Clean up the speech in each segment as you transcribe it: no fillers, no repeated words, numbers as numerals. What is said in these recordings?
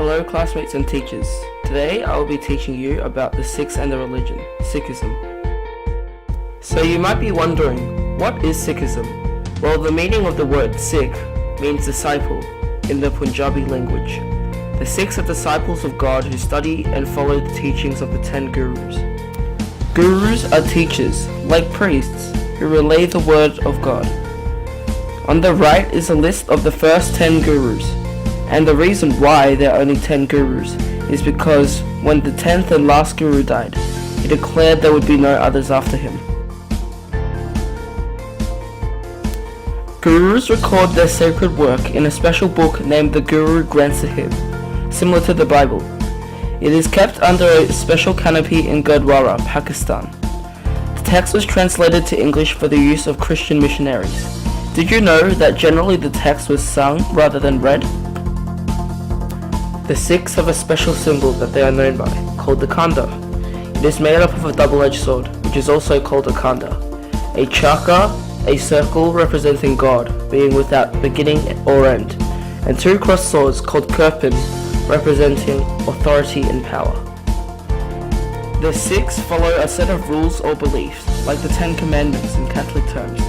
Hello classmates and teachers. Today I will be teaching you about the Sikhs and their religion, Sikhism. So you might be wondering, what is Sikhism? Well, the meaning of the word Sikh means disciple in the Punjabi language. The Sikhs are disciples of God who study and follow the teachings of the 10 Gurus. Gurus are teachers, like priests, who relay the word of God. On the right is a list of the first 10 Gurus. And the reason why there are only 10 Gurus is because when the 10th and last Guru died, he declared there would be no others after him. Gurus record their sacred work in a special book named the Guru Granth Sahib, similar to the Bible. It is kept under a special canopy in Gurdwara, Pakistan. The text was translated to English for the use of Christian missionaries. Did you know that generally the text was sung rather than read? The Sikhs have a special symbol that they are known by, called the Khanda. It is made up of a double-edged sword, which is also called a Khanda. A chakra, a circle representing God, being without beginning or end, and 2 crossed swords called kirpan, representing authority and power. The Sikhs follow a set of rules or beliefs, like the 10 Commandments in Catholic terms.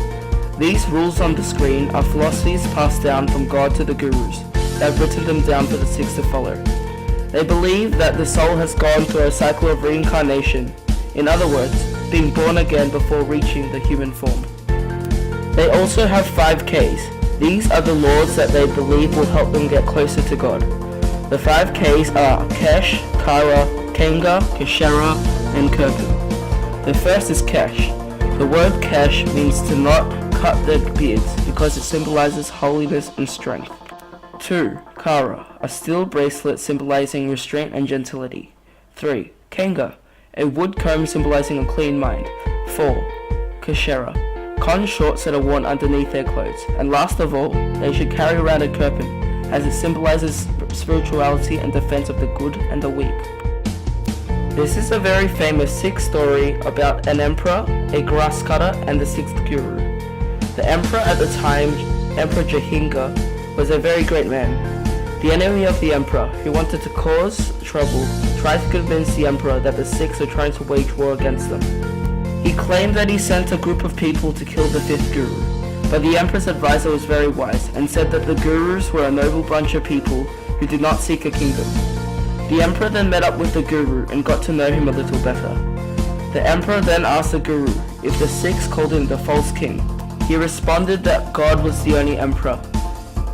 These rules on the screen are philosophies passed down from God to the Gurus. They've written them down for the Sikhs to follow. They believe that the soul has gone through a cycle of reincarnation, in other words, being born again before reaching the human form. They also have 5 Ks. These are the laws that they believe will help them get closer to God. The 5 Ks are Kesh, Kara, Kenga, Keshera, and Kirpan. The first is Kesh. The word Kesh means to not cut their beards because it symbolizes holiness and strength. 2. Kara, a steel bracelet symbolizing restraint and gentility. 3. Kenga, a wood comb symbolizing a clean mind. 4. Keshera, cotton shorts that are worn underneath their clothes. And last of all, they should carry around a kirpan, as it symbolizes spirituality and defense of the good and the weak. This is a very famous Sikh story about an emperor, a grass cutter, and the 6th Guru. The emperor at the time, Emperor Jahinga, was a very great man. The enemy of the emperor, who wanted to cause trouble, tried to convince the emperor that the Sikhs are trying to wage war against them. He claimed that he sent a group of people to kill the 5th Guru, but the emperor's advisor was very wise and said that the Gurus were a noble bunch of people who did not seek a kingdom. The emperor then met up with the Guru and got to know him a little better. The emperor then asked the Guru if the Sikhs called him the false king. He responded that God was the only emperor.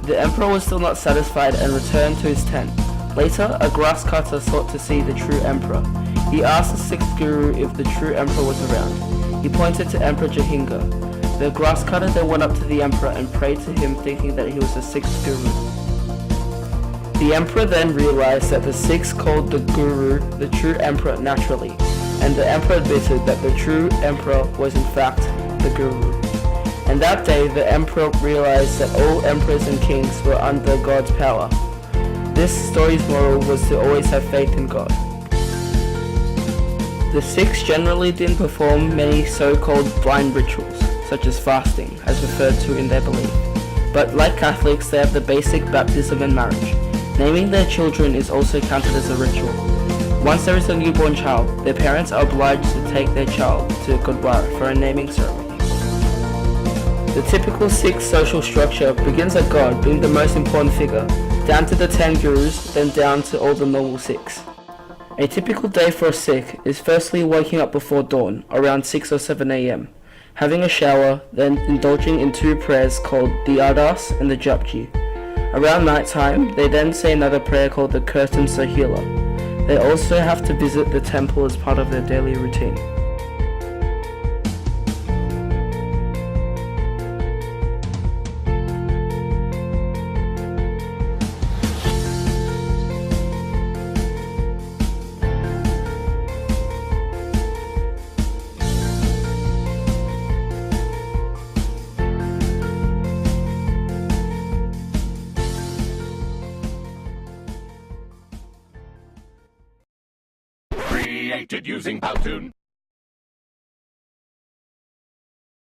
The emperor was still not satisfied and returned to his tent. Later, a grass cutter sought to see the true emperor. He asked the 6th Guru if the true emperor was around. He pointed to Emperor Jahinga. The grass cutter then went up to the emperor and prayed to him, thinking that he was the 6th Guru. The emperor then realized that the Sikhs called the Guru the true emperor naturally, and the emperor admitted that the true emperor was in fact the Guru. And that day, the emperor realized that all emperors and kings were under God's power. This story's moral was to always have faith in God. The Sikhs generally didn't perform many so-called blind rituals, such as fasting, as referred to in their belief. But like Catholics, they have the basic baptism and marriage. Naming their children is also counted as a ritual. Once there is a newborn child, their parents are obliged to take their child to Gurdwara for a naming ceremony. The typical Sikh social structure begins at God being the most important figure, down to the 10 Gurus, then down to all the normal Sikhs. A typical day for a Sikh is firstly waking up before dawn, around 6 or 7 am, having a shower, then indulging in 2 prayers called the Ardas and the Japji. Around night time, they then say another prayer called the Kirtan Sahila. They also have to visit the temple as part of their daily routine. Created using Powtoon.